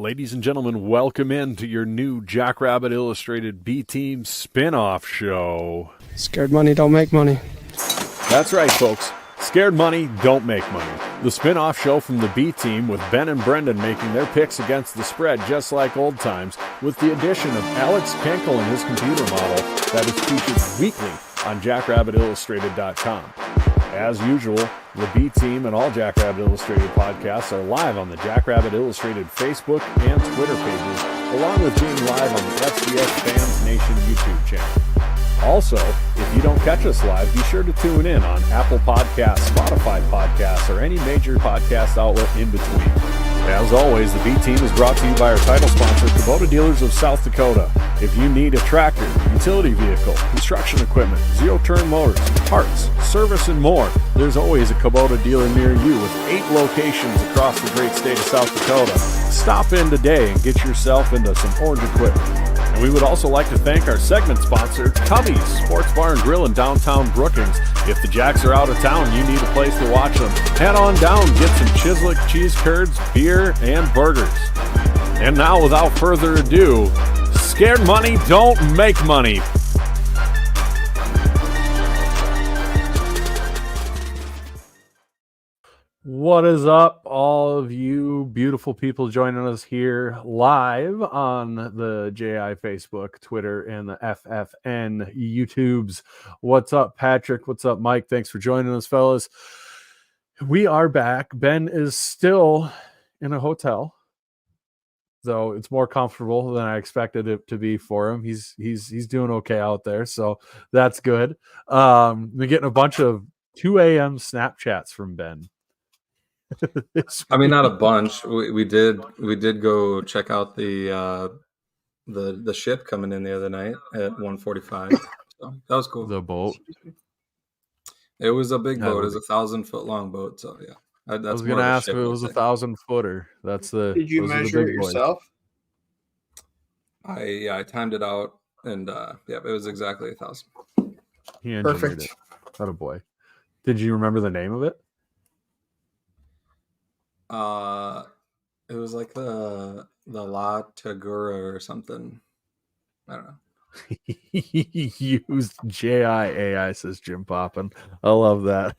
Ladies and gentlemen, welcome in to your new Jackrabbit Illustrated B-Team spin-off show. Scared money don't make money. That's right, folks. Scared money don't make money. The spin-off show from the B-Team with Ben and Brendan making their picks against the spread just like old times, with the addition of Alex Kenkel and his computer model that is featured weekly on JackrabbitIllustrated.com. As usual, the B-Team and all Jackrabbit Illustrated podcasts are live on the Jackrabbit Illustrated Facebook and Twitter pages, along with being live on the FCS Fans Nation YouTube channel. Also, if you don't catch us live, be sure to tune in on Apple Podcasts, Spotify Podcasts, or any major podcast outlet in between. As always, the B-Team is brought to you by our title sponsor, Kubota Dealers of South Dakota. If you need a tractor, utility vehicle, construction equipment, zero-turn motors, parts, service, and more, there's always a Kubota dealer near you with 8 locations across the great state of South Dakota. Stop in today and get yourself into some orange equipment. And we would also like to thank our segment sponsor, Tubby's Sports Bar and Grill in downtown Brookings. If the Jacks are out of town, you need a place to watch them. Head on down, get some Chislic cheese curds, beer, and burgers. And now, without further ado, scared money don't make money. What is up, all of you beautiful people joining us here live on the JI Facebook, Twitter, and the FFN YouTubes. What's up, Patrick? What's up, Mike? Thanks for joining us, fellas. We are back. Ben is still in a hotel, though it's more comfortable than I expected it to be for him. He's doing okay out there, so that's good. We're getting a bunch of 2 a.m. Snapchats from Ben. I mean, not a bunch. We did go check out the ship coming in the other night at 1:45. So that was cool. The boat. It was a big boat. It was 1,000-foot long boat. So yeah, I was going to ask if it was 1,000-footer. That's the. Did you measure it yourself? I timed it out, and it was exactly 1,000. He engineered it. What a boy! Did you remember the name of it? It was like the La Tagura or something. I don't know. He used JIAI, says Jim Poppin. I love that.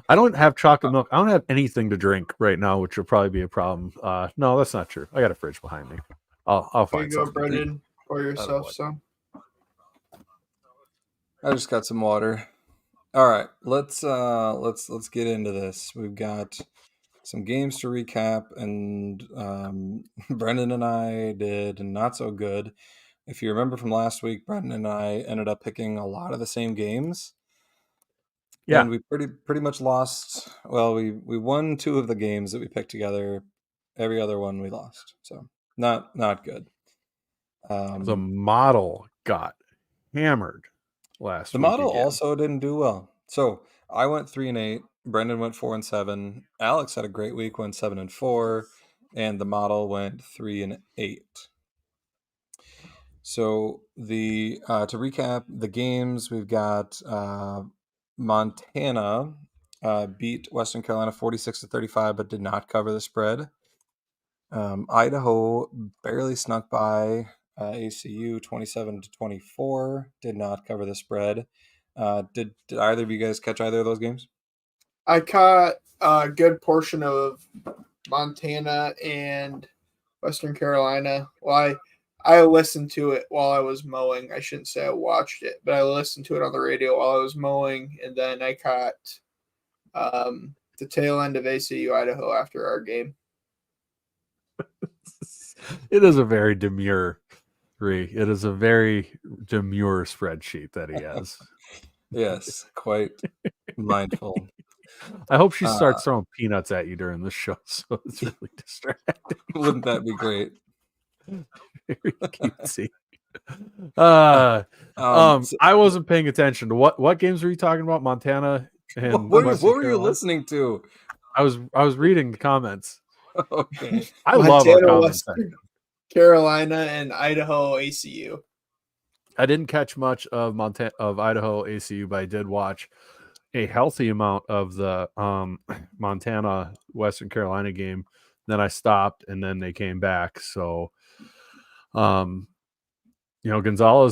I don't have chocolate milk. I don't have anything to drink right now, which will probably be a problem. No, that's not true. I got a fridge behind me. I'll find something. Brendan, pour yourself some. I just got some water. All right, let's get into this. We've got some games to recap, and Brendan and I did not so good. If you remember from last week, Brendan and I ended up picking a lot of the same games. Yeah, and we pretty much lost. Well, we won 2 of the games that we picked together. Every other one we lost, so not good. The model got hammered. The model also didn't do well. So I went 3-8. Brendan went 4-7. Alex had a great week, went 7-4, and the model went 3-8. So to recap the games, we've got Montana beat Western Carolina 46-35, but did not cover the spread. Idaho barely snuck by ACU 27-24, did not cover the spread. Did either of you guys catch either of those games? I caught a good portion of Montana and Western Carolina. Well, I listened to it while I was mowing. I shouldn't say I watched it, but I listened to it on the radio while I was mowing, and then I caught the tail end of ACU Idaho after our game. It is a very demure spreadsheet that he has. Yes, quite mindful. I hope she starts throwing peanuts at you during the show, so it's really distracting. Wouldn't that be great? Very cutesy. I wasn't paying attention to what games were you talking about? Montana and what were you listening to? I was reading the comments. Okay, I love our comments. Carolina and Idaho ACU. I didn't catch much of Idaho ACU, but I did watch a healthy amount of the Montana Western Carolina game. Then I stopped, and then they came back. So, Gonzalez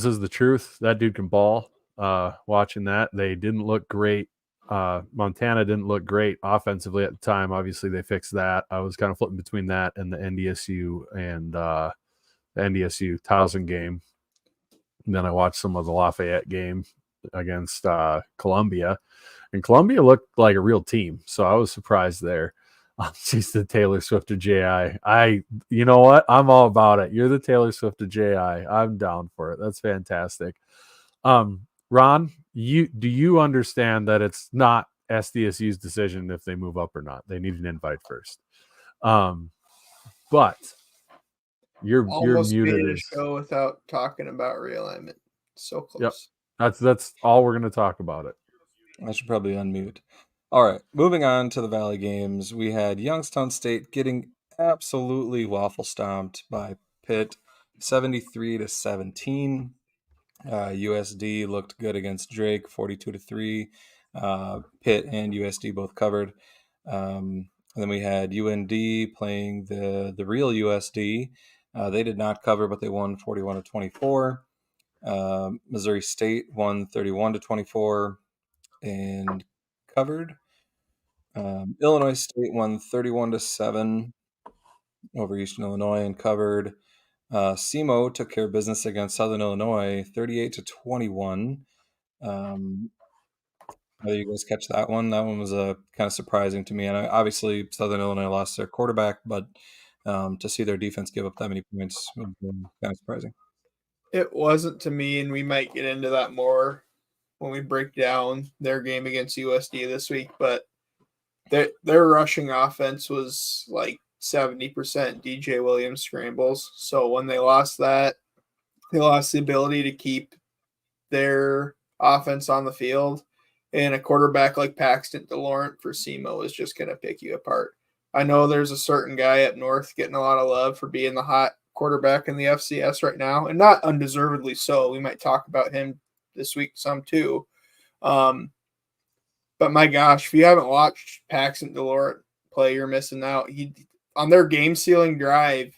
is the truth. That dude can ball. Watching that, they didn't look great. Montana didn't look great offensively at the time. Obviously, they fixed that. I was kind of flipping between that and the NDSU and the NDSU Towson game. And then I watched some of the Lafayette game against Columbia, and Columbia looked like a real team. So I was surprised there. She's the Taylor Swift of JI. You know what? I'm all about it. You're the Taylor Swift of JI. I'm down for it. That's fantastic. Ron, do you understand that it's not SDSU's decision if they move up or not? They need an invite first. But you're Almost muted. made a show without talking about realignment. So close. Yep. That's all we're going to talk about it. I should probably unmute. All right, moving on to the Valley games. We had Youngstown State getting absolutely waffle stomped by Pitt, 73-17. USD looked good against Drake, 42-3. Pitt and USD both covered. And then we had UND playing the real USD. They did not cover, but they won 41-24. Missouri State won 31-24 and covered. Illinois State won 31-7 over Eastern Illinois and covered. SEMO took care of business against Southern Illinois, 38-21. Whether you guys catch that one? That one was kind of surprising to me. And obviously, Southern Illinois lost their quarterback, but to see their defense give up that many points was kind of surprising. It wasn't to me, and we might get into that more when we break down their game against USD this week. But their rushing offense was like 70% DJ Williams scrambles. So when they lost that, they lost the ability to keep their offense on the field. And a quarterback like Paxton DeLaurent for SEMO is just going to pick you apart. I know there's a certain guy up north getting a lot of love for being the hot quarterback in the FCS right now, and not undeservedly so. We might talk about him this week some too. But my gosh, if you haven't watched Paxton DeLaurent play, you're missing out. He on their game-sealing drive,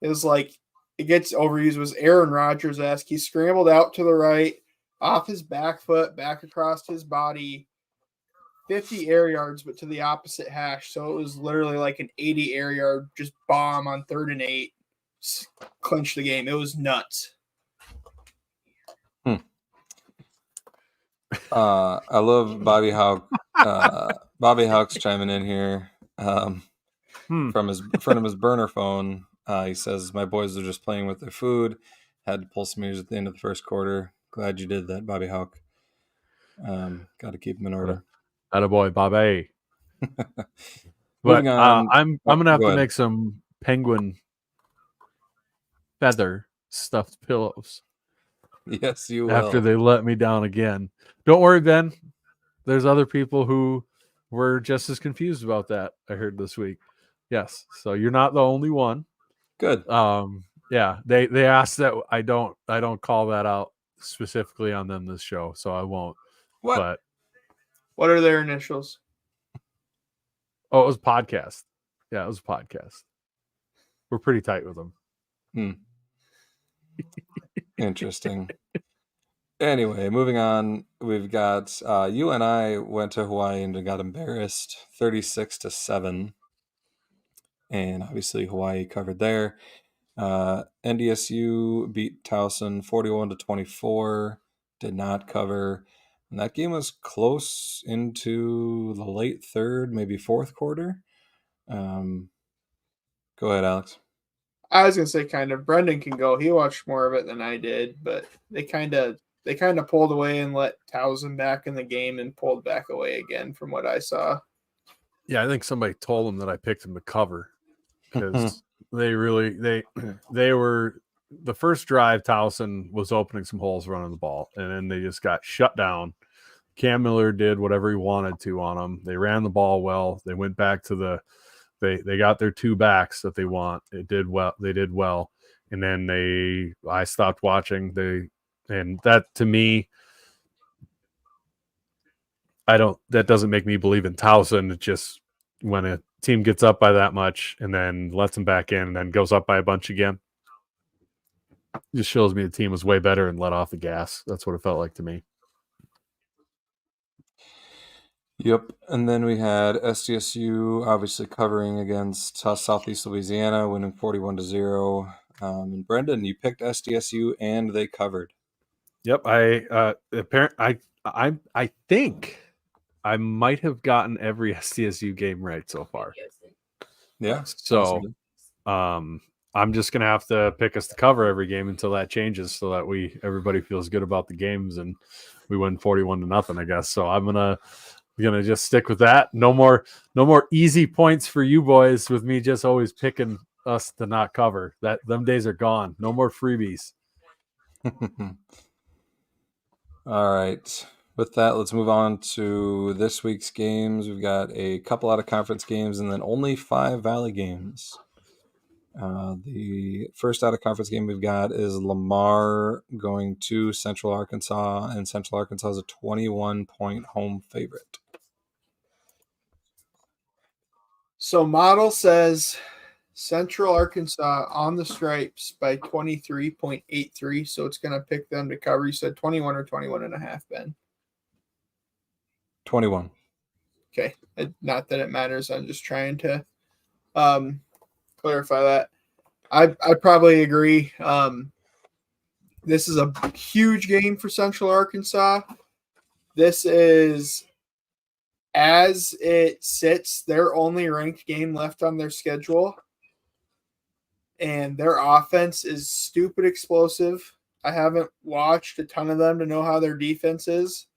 it was like it gets overused. It was Aaron Rodgers-esque. He scrambled out to the right, off his back foot, back across his body, 50 air yards, but to the opposite hash. So it was literally like an 80 air yard just bomb on 3rd and 8, clinch the game. It was nuts. I love Bobby Houck. Bobby Houck's chiming in here from his burner phone. He says, "My boys are just playing with their food. Had to pull some ears at the end of the first quarter. Glad you did that, Bobby Houck. Got to keep them in order." Attaboy, Bobby. Moving on. I'm gonna have go to ahead. make some penguin feather stuffed pillows. Yes, you will. After they let me down again. Don't worry, Ben. There's other people who were just as confused about that, I heard this week. Yes. So you're not the only one. Good. Yeah. They asked that I don't call that out specifically on them this show, so I won't. What? But what are their initials? Oh, it was a podcast. Yeah, it was a podcast. We're pretty tight with them. Interesting. Anyway, moving on, we've got you and I went to Hawaii and got embarrassed 36-7. And obviously Hawaii covered there. NDSU beat Towson 41-24, did not cover. And that game was close into the late third, maybe fourth quarter. Go ahead, Alex. I was gonna say kind of. Brendan can go. He watched more of it than I did, but they kind of pulled away and let Towson back in the game and pulled back away again from what I saw. Yeah, I think somebody told them that I picked them to cover because they were the first drive. Towson was opening some holes running the ball, and then they just got shut down. Cam Miller did whatever he wanted to on them. They ran the ball well. They went back to they got their two backs that they want. They did well. And then I stopped watching. And that to me, that doesn't make me believe in Towson. It just, when a team gets up by that much and then lets them back in and then goes up by a bunch again, just shows me the team was way better and let off the gas. That's what it felt like to me. Yep. And then we had SDSU obviously covering against Southeast Louisiana, winning 41-0. And Brendan, you picked SDSU and they covered. Yep. I think I might have gotten every SDSU game right so far. Yeah. So I'm just gonna have to pick us to cover every game until that changes, so that everybody feels good about the games and we win 41-0, I guess. So I'm gonna just stick with that. No more easy points for you boys with me just always picking us to not cover. Them days are gone. No more freebies. All right. With that, let's move on to this week's games. We've got a couple out of conference games and then only 5 Valley games. The first out of conference game we've got is Lamar going to Central Arkansas, and Central Arkansas is a 21-point home favorite. So Model says Central Arkansas on the stripes by 23.83. So it's going to pick them to cover. You said 21 or 21.5, Ben? 21. Okay. Not that it matters. I'm just trying to clarify that. I probably agree. This is a huge game for Central Arkansas. This is, as it sits, their only ranked game left on their schedule. And their offense is stupid explosive. I haven't watched a ton of them to know how their defense is.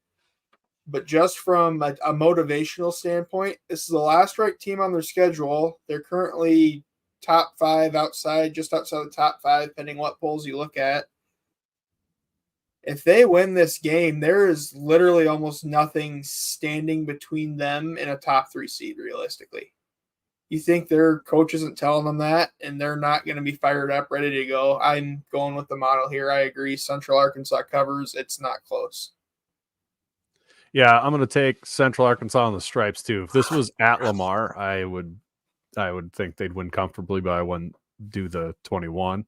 But just from a motivational standpoint, this is the last ranked team on their schedule. They're currently top 5 just outside the top 5, depending what polls you look at. If they win this game, there is literally almost nothing standing between them and a top 3 seed, realistically. You think their coach isn't telling them that, and they're not going to be fired up, ready to go? I'm going with the Model here. I agree. Central Arkansas covers. It's not close. Yeah, I'm going to take Central Arkansas on the stripes too. If this was at Lamar, I would think they'd win comfortably, but I wouldn't do the 21.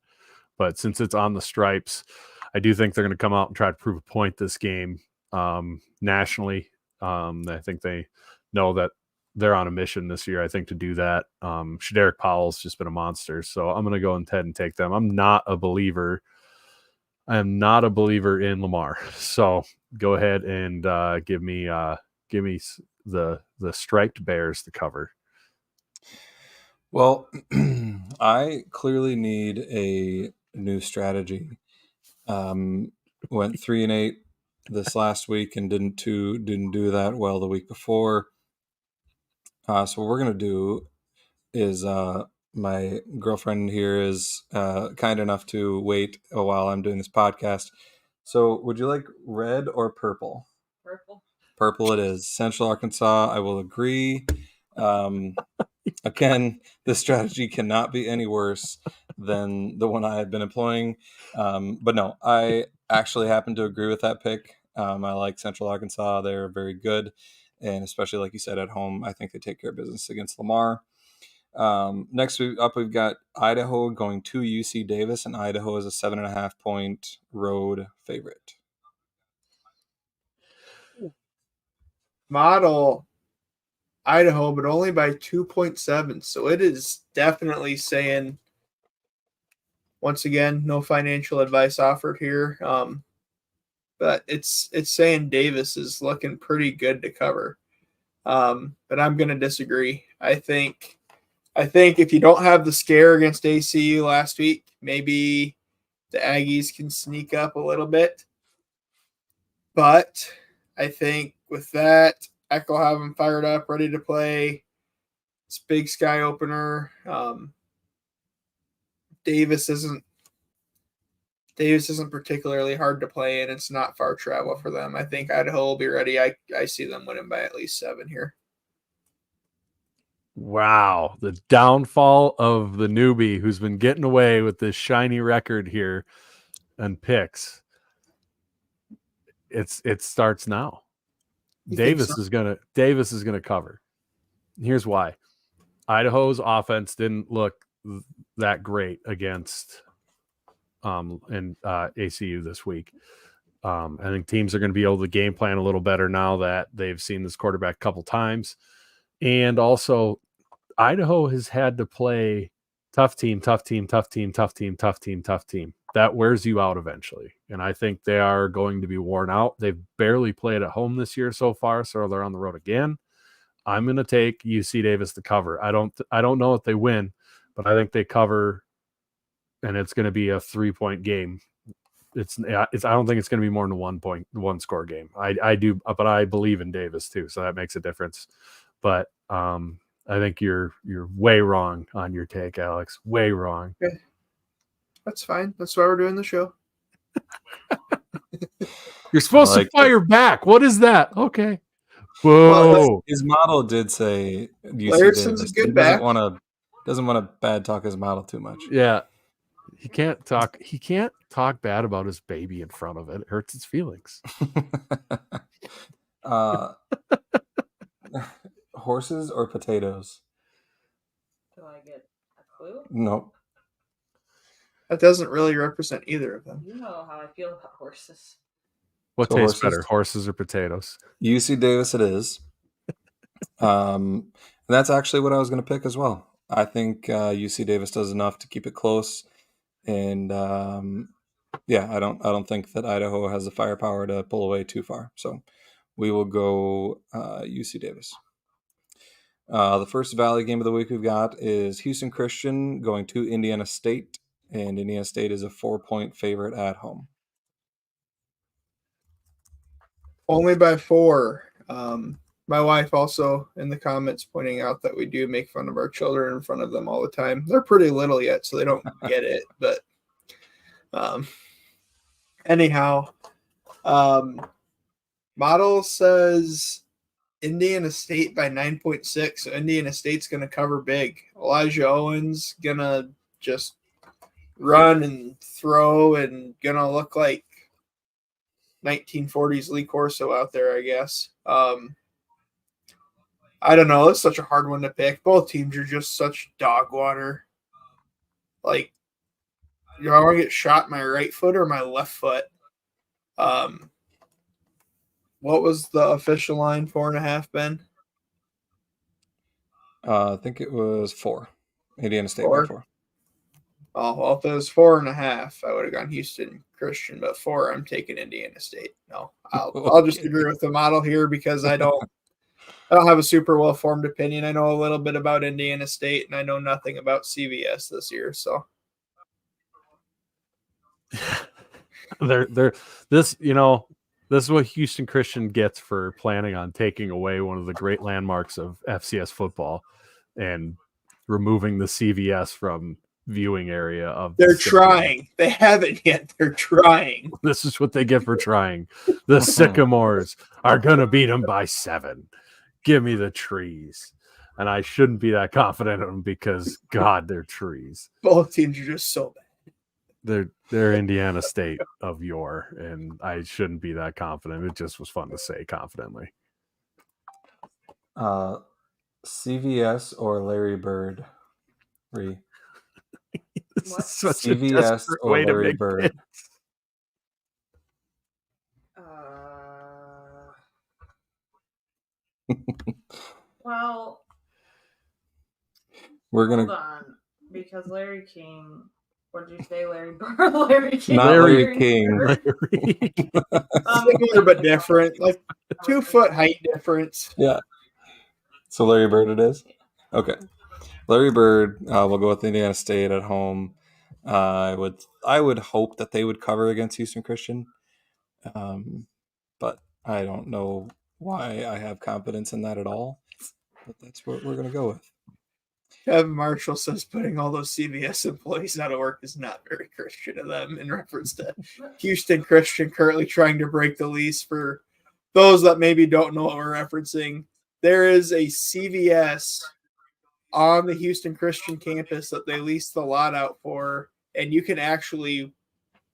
But since it's on the stripes, I do think they're going to come out and try to prove a point this game nationally. I think they know that they're on a mission this year, I think, to do that. Shaderick Powell's just been a monster, so I'm going to go ahead and take them. I'm not a believer in Lamar, so go ahead and give me the striped Bears to cover. Well, I clearly need a new strategy. Went 3-8 this last week and didn't do that well the week before. So what we're gonna do is my girlfriend here is kind enough to wait a while I'm doing this podcast. So would you like red or purple? Purple. Purple it is. Central Arkansas, I will agree. Again, this strategy cannot be any worse than the one I had been employing. But no, I actually happen to agree with that pick. I like Central Arkansas. They're very good. And especially, like you said, at home, I think they take care of business against Lamar. Next up, we've got Idaho going to UC Davis, and Idaho is a 7.5-point road favorite. Model Idaho, but only by 2.7. So it is definitely saying, once again, no financial advice offered here. But it's saying Davis is looking pretty good to cover. But I'm going to disagree. I think if you don't have the scare against ACU last week, maybe the Aggies can sneak up a little bit. But I think with that, Echo have them fired up, ready to play. It's Big Sky opener. Davis isn't particularly hard to play, and it's not far travel for them. I think Idaho will be ready. I see them winning by at least 7 here. Wow, the downfall of the newbie who's been getting away with this shiny record here and picks. It starts now. Davis is gonna cover. Here's why. Idaho's offense didn't look that great against ACU this week. I think teams are going to be able to game plan a little better now that they've seen this quarterback a couple times. And also, Idaho has had to play tough team. That wears you out eventually. And I think they are going to be worn out. They've barely played at home this year so far, so they're on the road again. I'm going to take UC Davis to cover. I don't know if they win, but I think they cover, and it's going to be a 3-point game. I don't think it's going to be more than a 1 score game. I do, but I believe in Davis too, so that makes a difference. But I think you're way wrong on your take, Alex. Way wrong. Okay. That's fine. That's why we're doing the show. You're supposed to fire back. What is that? Okay. Whoa. Well, his model did say UC Larson's Davis. a good He back. doesn't want to bad talk his model too much. Yeah. He can't talk bad about his baby in front of it. It hurts its feelings. Horses or potatoes? Do I get a clue? Nope. That doesn't really represent either of them. You know how I feel about horses. What So tastes horses? better, horses or potatoes? UC Davis it is. That's actually what I was going to pick as well. I think UC Davis does enough to keep it close, and I don't think that Idaho has the firepower to pull away too far. So we will go UC Davis. The first Valley game of the week we've got is Houston Christian going to Indiana State, and Indiana State is a 4-point favorite at home. Only by 4. My wife also in the comments pointing out that we do make fun of our children in front of them all the time. They're pretty little yet, so they don't get it. But anyhow, model says Indiana State by 9.6. So Indiana State's going to cover big. Elijah Owens going to just run and throw and going to look like 1940s Lee Corso out there, I guess. I don't know. It's such a hard one to pick. Both teams are just such dog water. Like, do I want to get shot in my right foot or my left foot? What was the official line? 4.5, Ben? I think it was 4. Indiana State 4? by 4. Oh, well, if it was 4.5, I would have gone Houston Christian, but 4, I'm taking Indiana State. No, I'll just agree with the model here because I don't have a super well-formed opinion. I know a little bit about Indiana State, and I know nothing about CVS this year. So, this is what Houston Christian gets for planning on taking away one of the great landmarks of FCS football and removing the CVS from viewing area of. They're trying. They haven't yet. They're trying. This is what they get for trying. The Sycamores are gonna beat them by 7. Give me the trees. And I shouldn't be that confident in them because God, they're trees. Both teams are just so bad. They're Indiana State of yore, and I shouldn't be that confident. It just was fun to say confidently. CVS or Larry Bird? CVS or Larry Bird? Well, we're gonna hold on because Larry King. What did you say, Larry Bird? Larry King. Not Larry King. Similar but different, like 2-foot height difference. Yeah. So Larry Bird it is. Okay. Larry Bird. We'll go with Indiana State at home. I would hope that they would cover against Houston Christian, but I don't know why I have confidence in that at all. But that's what we're going to go with. Kevin Marshall says putting all those CVS employees out of work is not very Christian of them in reference to Houston Christian currently trying to break the lease. For those that maybe don't know what we're referencing, there is a CVS on the Houston Christian campus that they lease the lot out for, and you can actually,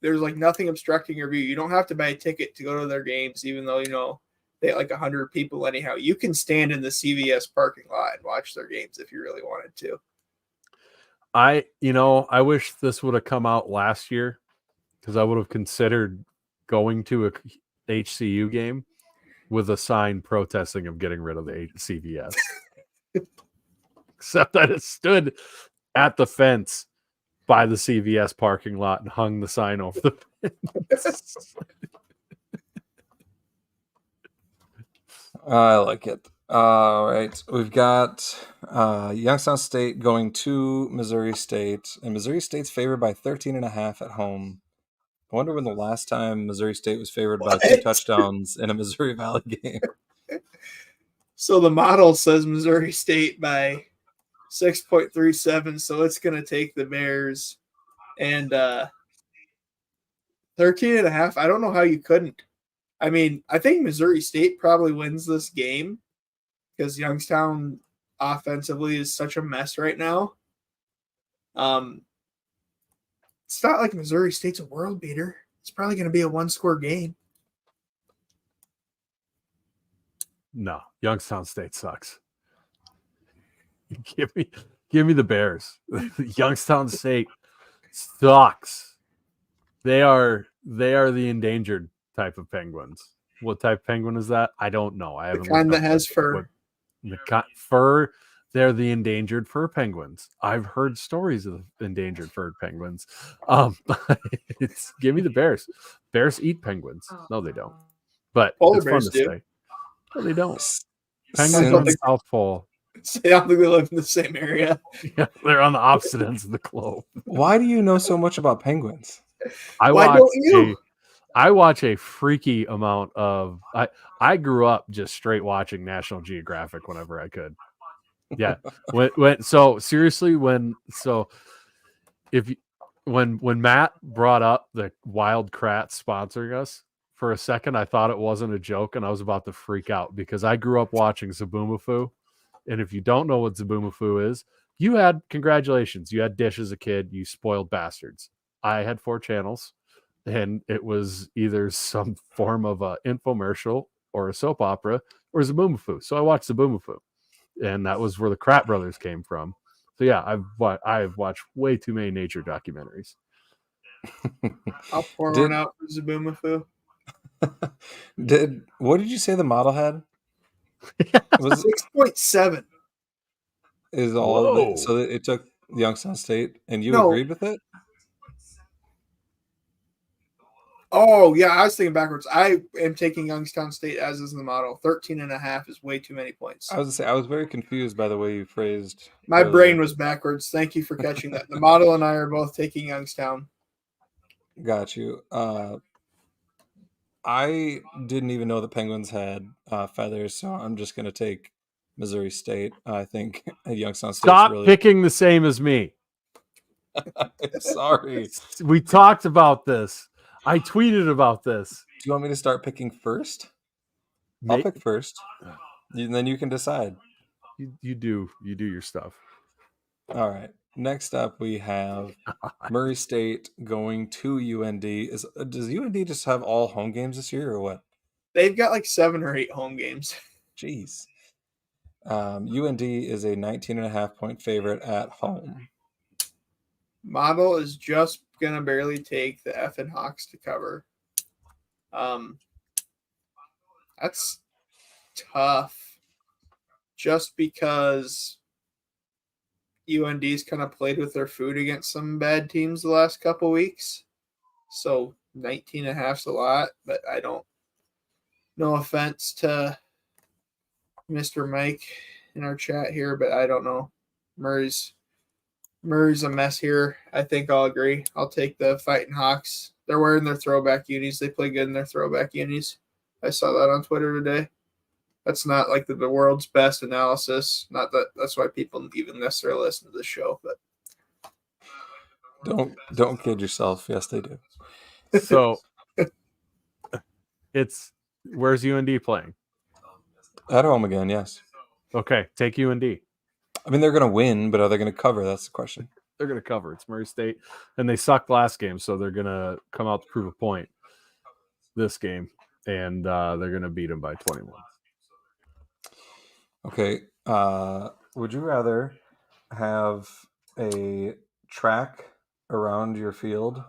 there's like nothing obstructing your view. You don't have to buy a ticket to go to their games, even though, they had like 100 people anyhow. You can stand in the CVS parking lot and watch their games if you really wanted to. I wish this would have come out last year because I would have considered going to a HCU game with a sign protesting of getting rid of the CVS. Except I just stood at the fence by the CVS parking lot and hung the sign over the fence. I like it. All right. We've got Youngstown State going to Missouri State, and Missouri State's favored by 13.5 at home. I wonder when the last time Missouri State was favored by 2 touchdowns in a Missouri Valley game. So the model says Missouri State by 6.37, so it's going to take the Bears. And 13.5, I don't know how you couldn't. I mean, I think Missouri State probably wins this game because Youngstown offensively is such a mess right now. It's not like Missouri State's a world beater. It's probably going to be a one-score game. No, Youngstown State sucks. Give me the Bears. Youngstown State sucks. They are the endangered type of penguins. What type of penguin is that? I don't know. I haven't. The kind that has fur. Fur. They're the endangered fur penguins. I've heard stories of endangered fur penguins. Give me the Bears. Bears eat penguins. No, they don't. But Polar it's fun bears to do. say. No, they don't. Penguins on the South Pole. I don't think they live in the same area. Yeah, they're on the opposite ends of the globe. Why do you know so much about penguins? Why don't you? I watch a freaky amount of. I grew up just straight watching National Geographic whenever I could. Yeah. When Matt brought up the Wild Kratts sponsoring us, for a second I thought it wasn't a joke and I was about to freak out because I grew up watching Zaboomafoo. And if you don't know what Zaboomafoo is, congratulations. You had Dish as a kid, you spoiled bastards. I had 4 channels and it was either some form of a infomercial or a soap opera or Zaboomafoo. So I watched Zaboomafoo. And that was where the Kratt brothers came from. So yeah, I've watched way too many nature documentaries. I'll pour one out for Zaboomafoo. What did you say the model had? Was 6.7. Is all of it, so it took Youngstown State, and you agreed with it? Oh, yeah, I was thinking backwards. I am taking Youngstown State as is the model. 13.5 is way too many points. I was going to say, I was very confused by the way you phrased. My brain was backwards. Thank you for catching that. The model and I are both taking Youngstown. Got you. I didn't even know the Penguins had feathers, so I'm just going to take Missouri State. I think Youngstown State. Stop picking the same as me. Sorry. We talked about this. I tweeted about this. Do you want me to start picking first? I'll pick first. And then you can decide. You do your stuff. All right. Next up, we have Murray State going to UND. Does UND just have all home games this year or what? They've got like 7 or 8 home games. Jeez. UND is a 19.5-point favorite at home. Model is just going to barely take the effing Hawks to cover. That's tough. Just because UND's kind of played with their food against some bad teams the last couple weeks. So 19.5's a lot, but I don't. No offense to Mr. Mike in our chat here, but I don't know. Murray's a mess here. I think I'll agree. I'll take the Fighting Hawks. They're wearing their throwback unis. They play good in their throwback unis. I saw that on Twitter today. That's not like the world's best analysis. Not that that's why people even necessarily listen to the show, but don't kid yourself. Yes, they do. So where's UND playing? At home again, yes. Okay, take UND. I mean, they're going to win, but are they going to cover? That's the question. They're going to cover. It's Murray State, and they sucked last game, so they're going to come out to prove a point this game. and they're going to beat them by 21. Okay. Would you rather have a track around your field,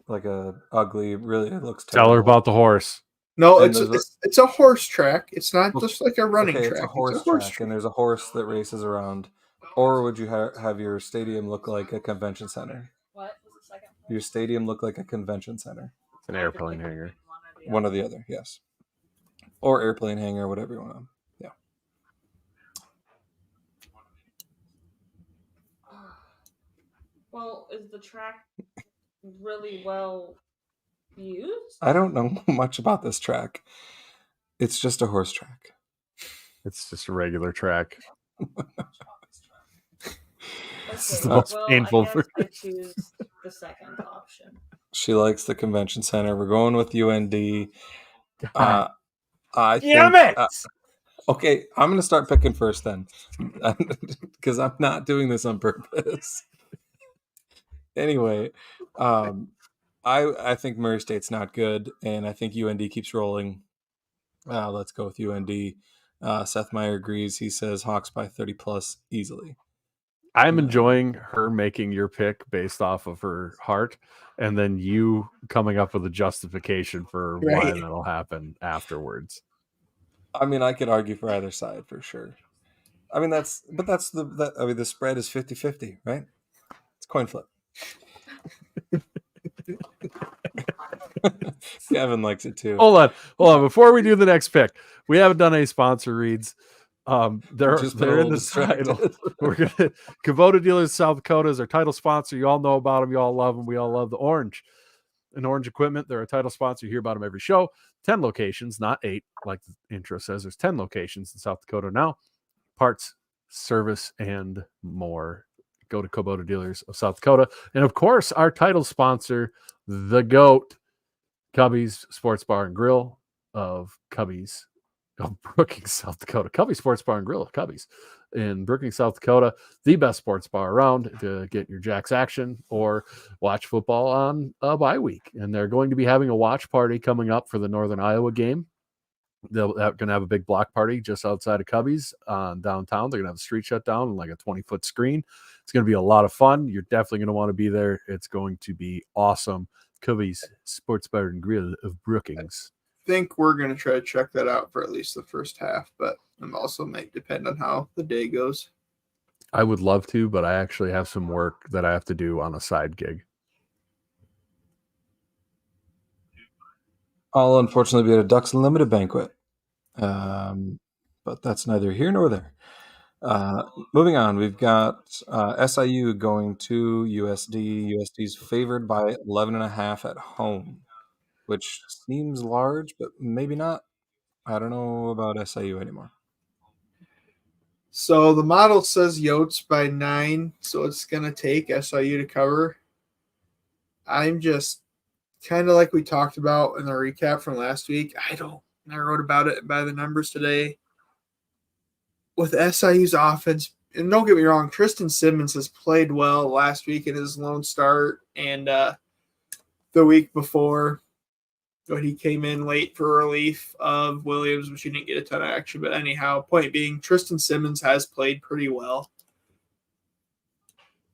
like a ugly, really it looks Tell her terrible? about the horse. No, And it's a horse track. It's not just like a running Okay, track. it's a horse track, and there's a horse that races around. Or would you have your stadium look like a convention center? What was the second one? Your stadium look like a convention center. It's an airplane hangar. One or the other, yes. Or airplane hangar, whatever you want to. Yeah. Well, is the track really well used? I don't know much about this track. It's just a horse track. It's just a regular track. This is the Okay, most well, painful I for guess I choose the second option. She likes the convention center. We're going with UND. God. I Damn think. it! Okay, I'm going to start picking first then, because I'm not doing this on purpose. Anyway, I think Murray State's not good, and I think UND keeps rolling. Let's go with UND. Seth Meyer agrees. He says Hawks by 30 plus easily. I'm enjoying her making your pick based off of her heart, and then you coming up with a justification for why that'll happen afterwards. I mean, I could argue for either side for sure. I mean, the spread is 50-50, right? It's coin flip. Kevin likes it too. Hold on. Before we do the next pick, we haven't done any sponsor reads. They're in this title. We're gonna Kubota Dealers South Dakota is our title sponsor. You all know about them. You all love them. We all love the orange and orange equipment. They're a title sponsor. You hear about them every show. 10 locations, not 8, like the intro says. There's 10 locations in South Dakota now. Parts, service, and more. Go to Kubota Dealers of South Dakota. And of course, our title sponsor, the GOAT, Cubby's Sports Bar and Grill of Cubby's of Brookings, South Dakota. Cubby Sports Bar and Grill of Cubby's in Brookings, South Dakota. The best sports bar around to get your Jacks action or watch football on a bye week. And they're going to be having a watch party coming up for the Northern Iowa game. They're going to have a big block party just outside of Cubby's downtown. They're going to have a street shutdown and like a 20-foot screen. It's going to be a lot of fun. You're definitely going to want to be there. It's going to be awesome. Cubby's Sports Bar and Grill of Brookings. I think we're going to try to check that out for at least the first half, but it also might depend on how the day goes. I would love to, but I actually have some work that I have to do on a side gig. I'll unfortunately be at a Ducks Unlimited banquet, but that's neither here nor there. Moving on, we've got SIU going to USD. USD's favored by 11.5 at home, which seems large, but maybe not. I don't know about SIU anymore. So the model says Yotes by 9, so it's going to take SIU to cover. I'm just kind of like we talked about in the recap from last week. I wrote about it by the numbers today. With SIU's offense, and don't get me wrong, Tristan Simmons has played well last week in his lone start and the week before. But he came in late for relief of Williams, which he didn't get a ton of action. But anyhow, point being, Tristan Simmons has played pretty well.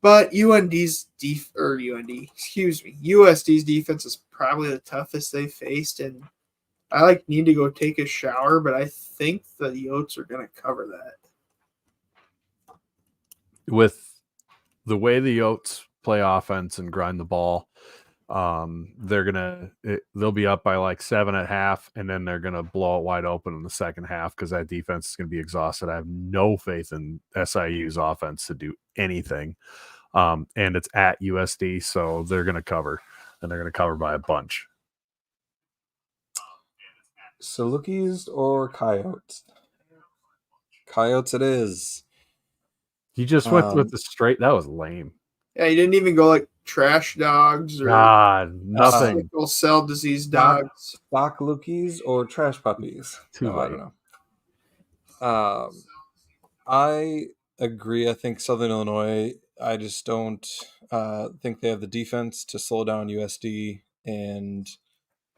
But USD's defense is probably the toughest they've faced, and I need to go take a shower, but I think the Yotes are going to cover that. With the way the Yotes play offense and grind the ball, they'll be up by like 7 at half, and then they're gonna blow it wide open in the second half because that defense is gonna be exhausted. I have no faith in SIU's offense to do anything. And it's at USD, so they're gonna cover, and they're gonna cover by a bunch. Salukis or Coyotes? Coyotes it is. You just went with the straight. That was lame. Yeah, he didn't even go like trash dogs or nothing. sickle cell disease dogs. Stock Lukis or trash puppies? Too late. I don't know. I agree. I think Southern Illinois, I just don't think they have the defense to slow down USD, and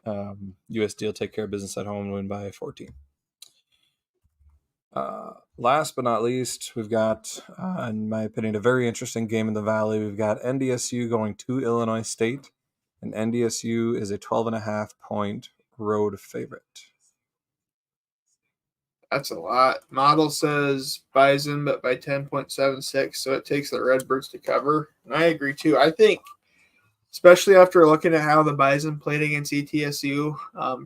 USD will take care of business at home and win by 14. Last but not least, we've got, in my opinion, a very interesting game in the Valley. We've got NDSU going to Illinois State, and NDSU is a 12.5-point road favorite. That's a lot. Model says Bison, but by 10.76, so it takes the Redbirds to cover. And I agree, too. I think, especially after looking at how the Bison played against ETSU,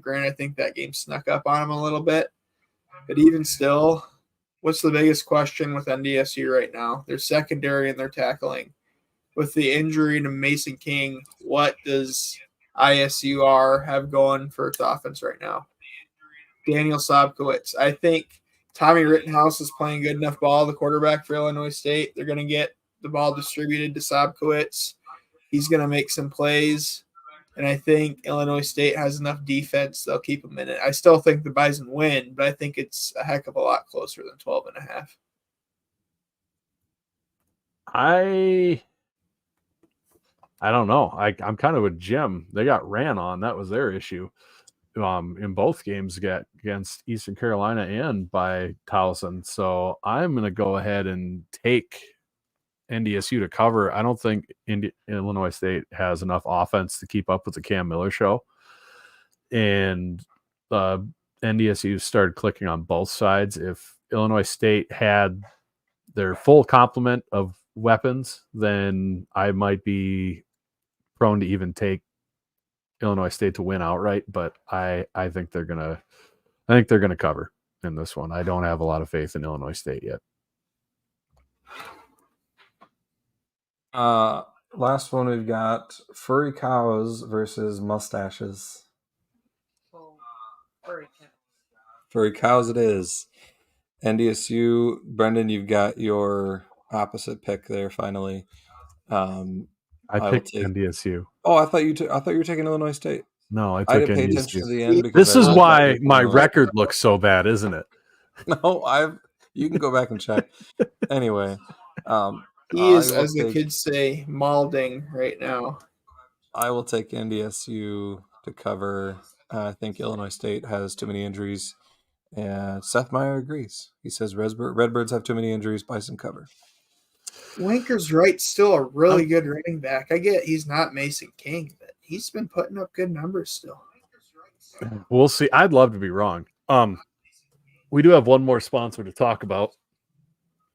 granted, I think that game snuck up on them a little bit. But even still, what's the biggest question with NDSU right now? Their secondary and their tackling. With the injury to Mason King, what does ISUR have going for its offense right now? Daniel Sobkowitz. I think Tommy Rittenhouse is playing good enough ball, the quarterback for Illinois State. They're going to get the ball distributed to Sobkowitz. He's going to make some plays. And I think Illinois State has enough defense, they'll keep them in it. I still think the Bison win, but I think it's a heck of a lot closer than 12.5. I don't know. I'm kind of with Jim. They got ran on. That was their issue. In both games against Eastern Carolina and by Towson. So I'm going to go ahead and take NDSU to cover. I don't think Illinois State has enough offense to keep up with the Cam Miller show. And NDSU started clicking on both sides. If Illinois State had their full complement of weapons, then I might be prone to even take Illinois State to win outright, but I think they're gonna cover in this one. I don't have a lot of faith in Illinois State yet. Last one we've got furry cows versus mustaches. Oh, furry cows. Furry cows it is. NDSU, Brendan, you've got your opposite pick there finally. I picked NDSU. Oh, I thought you were taking Illinois State. No, I I took didn't pay NDSU. attention to the end because This is why my record looks so bad, isn't it? No, you can go back and check. Anyway, he is, as the kids say, malding right now. I will take NDSU to cover. I think Illinois State has too many injuries. And Seth Meyer agrees. He says Redbirds have too many injuries. Bison cover. Wanker's right, still a really good running back. I get he's not Mason King, but he's been putting up good numbers still. We'll see. I'd love to be wrong. We do have one more sponsor to talk about.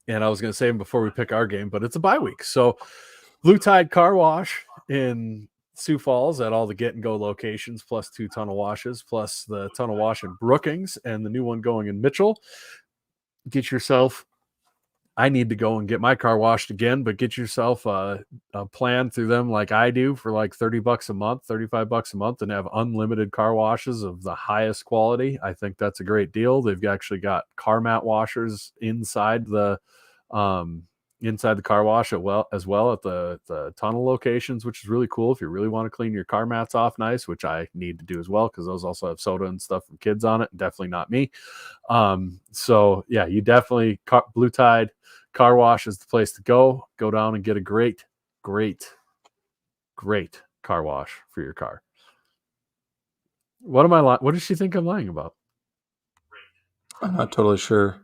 And I was going to say him before we pick our game, but it's a bye week. So Blue Tide Car Wash in Sioux Falls at all the Get and Go locations, plus 2 tunnel washes, plus the tunnel wash in Brookings and the new one going in Mitchell. Get yourself, I need to go and get my car washed again, but get yourself a plan through them like I do for like $30 a month, $35 a month, and have unlimited car washes of the highest quality. I think that's a great deal. They've actually got car mat washers inside the car wash as well at the tunnel locations, which is really cool if you really want to clean your car mats off nice, which I need to do as well because those also have soda and stuff from kids on it. Definitely not me. So yeah, you definitely Blue Tide Car Wash is the place to go. Go down and get a great car wash for your car. What does she think I'm lying about? I'm not totally sure.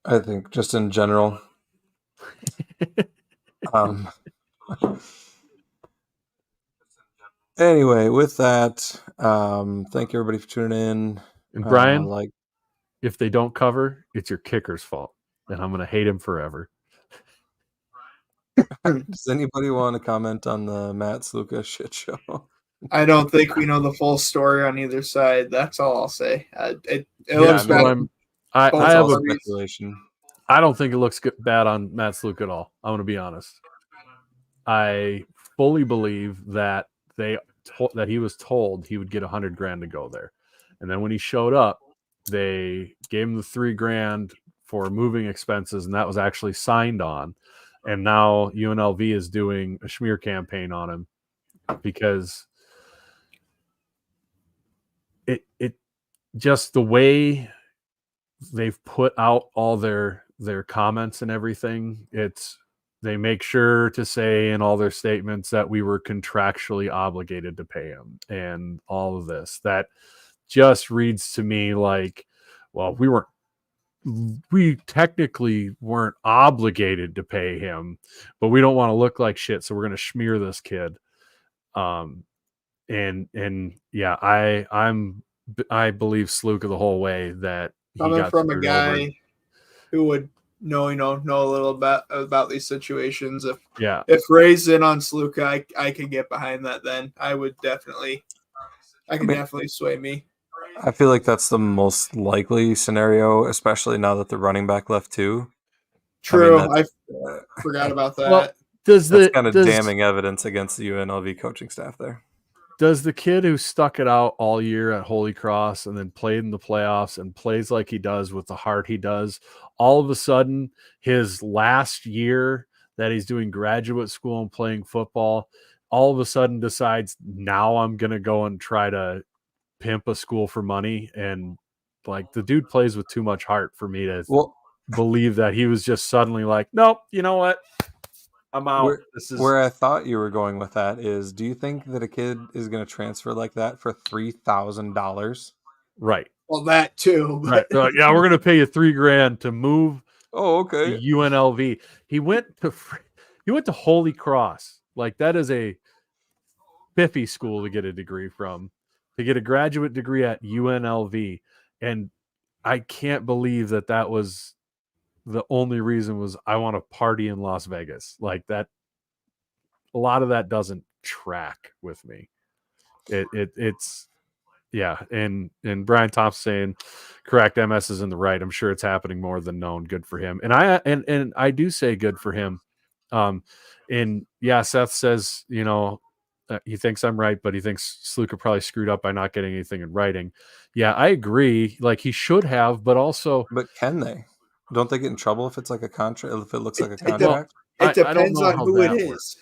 I think just in general. Anyway, with that, thank you everybody for tuning in. And Brian, if they don't cover, it's your kicker's fault, and I'm going to hate him forever. Does anybody want to comment on the Matt Sluka shit show? I don't think we know the full story on either side. That's all I'll say. It looks bad. I have a speculation. I don't think it looks bad on Matt Sluka at all. I'm going to be honest. I fully believe that that he was told he would get $100,000 to go there, and then when he showed up, they gave him the $3,000 for moving expenses, and that was actually signed on. And now UNLV is doing a smear campaign on him because it just the way they've put out all their comments and everything, it's they make sure to say in all their statements that we were contractually obligated to pay him and all of this. That just reads to me like, well, we technically weren't obligated to pay him, but we don't want to look like shit, so we're going to smear this kid. And yeah, I believe Sluka the whole way that he Coming got from a screwed guy over. who would know a little bit about these situations. Yeah, If Ray's in on Sluka, I could get behind that. Then I could definitely sway me. I feel like that's the most likely scenario, especially now that the running back left too. True, I forgot about that. well, that's kind of damning evidence against the UNLV coaching staff there. Does the kid who stuck it out all year at Holy Cross and then played in the playoffs and plays like he does with the heart he does, all of a sudden his last year that he's doing graduate school and playing football, all of a sudden decides now I'm going to go and try to pimp a school for money? And like, the dude plays with too much heart for me to believe that he was just suddenly like, nope, you know what? I'm out. Where I thought you were going with that is, do you think that a kid is going to transfer like that for $3,000? Right. Well, that too. Right. Like, yeah, we're going to pay you $3,000 to move. Oh, okay. To UNLV. He went to Holy Cross. Like, that is a spiffy school to get a degree from. To get a graduate degree at UNLV, and I can't believe that was the only reason was I want to party in Las Vegas. Like that, a lot of that doesn't track with me. It's yeah, and Brian Thompson saying correct, MS is in the right. I'm sure it's happening more than known. Good for him. And I do say good for him. And yeah, Seth says, he thinks I'm right, but he thinks Sluka probably screwed up by not getting anything in writing. Yeah, I agree. Like, he should have, but can they? Don't they get in trouble if it's like a contract? If it looks like a contract? It depends on who it is. Works.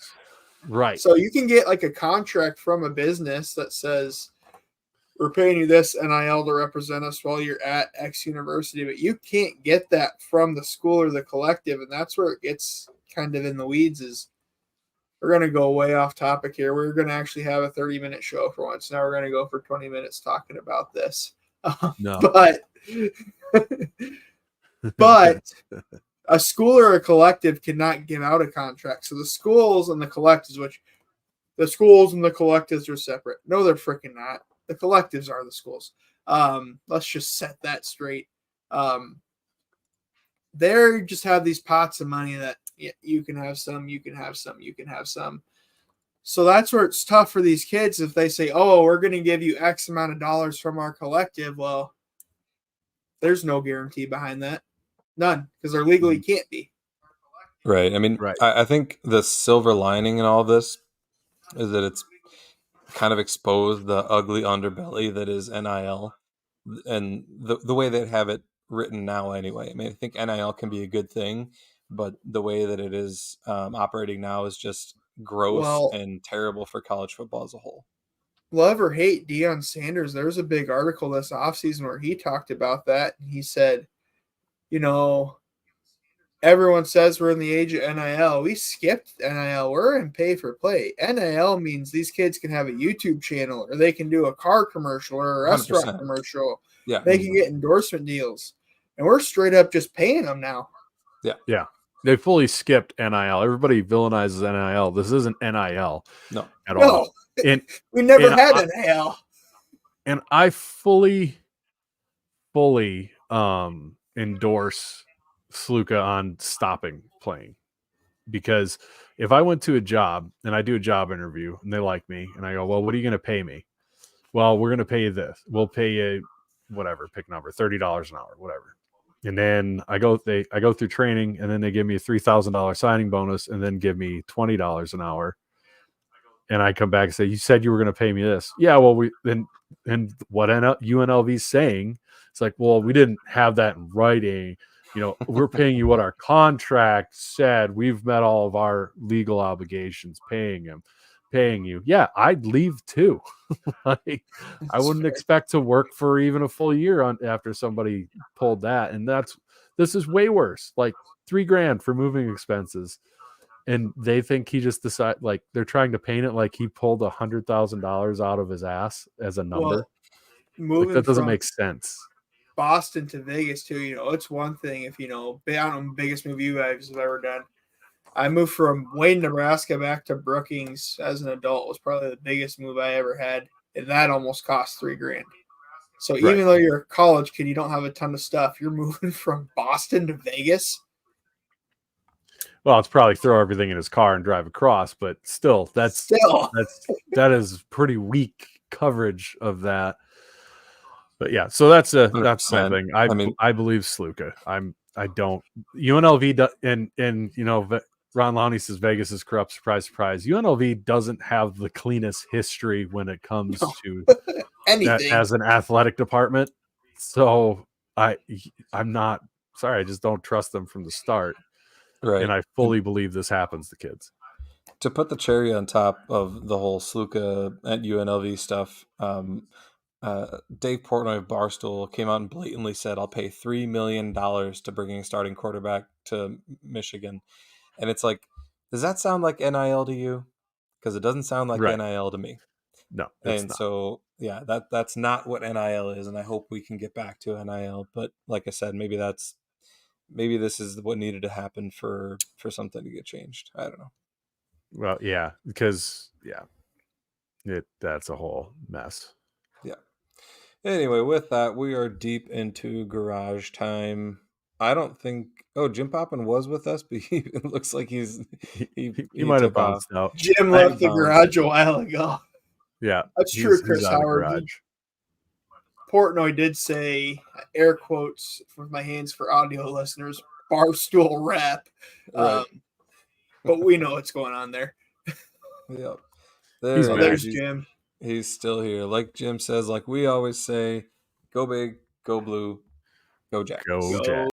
Right. So you can get like a contract from a business that says, we're paying you this NIL to represent us while you're at X university, but you can't get that from the school or the collective. And that's where it gets kind of in the weeds. Is we're going to go way off topic here. We're going to actually have a 30-minute show for once. Now we're going to go for 20 minutes talking about this. No. But a school or a collective cannot give out a contract. So the schools and the collectives, the schools and the collectives are separate. No, they're freaking not. The collectives are the schools. Let's just set that straight. They just have these pots of money that you can have some, you can have some, you can have some. So that's where it's tough for these kids if they say, oh, we're going to give you X amount of dollars from our collective. Well, there's no guarantee behind that. None, because there legally can't be. Right. I mean, right. I think the silver lining in all this is that it's kind of exposed the ugly underbelly that is NIL, and the way they have it written now anyway. I mean, I think NIL can be a good thing, but the way that it is operating now is just gross and terrible for college football as a whole. Love or hate Deion Sanders, there was a big article this offseason where he talked about that. He said, everyone says we're in the age of NIL. We skipped NIL. We're in pay for play. NIL means these kids can have a YouTube channel, or they can do a car commercial or a restaurant 100%. Commercial. Yeah. They can get endorsement deals. And we're straight up just paying them now. Yeah. Yeah. They fully skipped NIL. Everybody villainizes NIL. This isn't NIL at all. And we never had NIL. And I fully endorse Sluka on stopping playing, because if I went to a job and I do a job interview and they like me and I go, well, what are you going to pay me? Well, we're going to pay you this. We'll pay you whatever, pick number, $30 an hour, whatever. And then I go through training, and then they give me a $3,000 signing bonus, and then give me $20 an hour. And I come back and say, you said you were going to pay me this. Yeah, well, and what UNLV's saying, it's like, well, we didn't have that in writing. We're paying you what our contract said. We've met all of our legal obligations paying you. Yeah, I'd leave too. I wouldn't expect to work for even a full year after somebody pulled that. And this is way worse. Like $3,000 for moving expenses. and they think he just decided, like, they're trying to paint it like he pulled $100,000 out of his ass as a number. Well, Like, moving that doesn't from make sense. Boston to Vegas too, it's one thing if I don't know, biggest move you guys have ever done. I moved from Wayne, Nebraska back to Brookings as an adult. It was probably the biggest move I ever had, and that almost cost $3,000. So even though you're a college kid, you don't have a ton of stuff. You're moving from Boston to Vegas. Well, it's probably throw everything in his car and drive across, but still, that is pretty weak coverage of that. But yeah, so that's my 100%. thing. I believe Sluka. I don't UNLV and Ron Lowney says Vegas is corrupt. Surprise, surprise. UNLV doesn't have the cleanest history when it comes to anything as an athletic department. So I'm not sorry. I just don't trust them from the start. Right. And I fully believe this happens to kids. To put the cherry on top of the whole Sluka at UNLV stuff, Dave Portnoy of Barstool came out and blatantly said, "I'll pay $3 million to bring a starting quarterback to Michigan." And it's like, does that sound like NIL to you? Because it doesn't sound like NIL to me. No, it's not. So yeah, that's not what NIL is, and I hope we can get back to NIL. But like I said, maybe this is what needed to happen for something to get changed. I don't know. Well, yeah, because that's a whole mess. Yeah. Anyway, with that, we are deep into garage time. I don't think. Oh, Jim Poppin was with us, but it looks like he might have bounced out. Jim left the garage a while ago. Yeah, that's true. Chris Howard. Portnoy did say, air quotes with my hands for audio listeners, barstool rap. Right. But we know what's going on there. Yep. There's Jim. He's still here. Like Jim says, like we always say, go big, go blue, go Jack. Go Jack.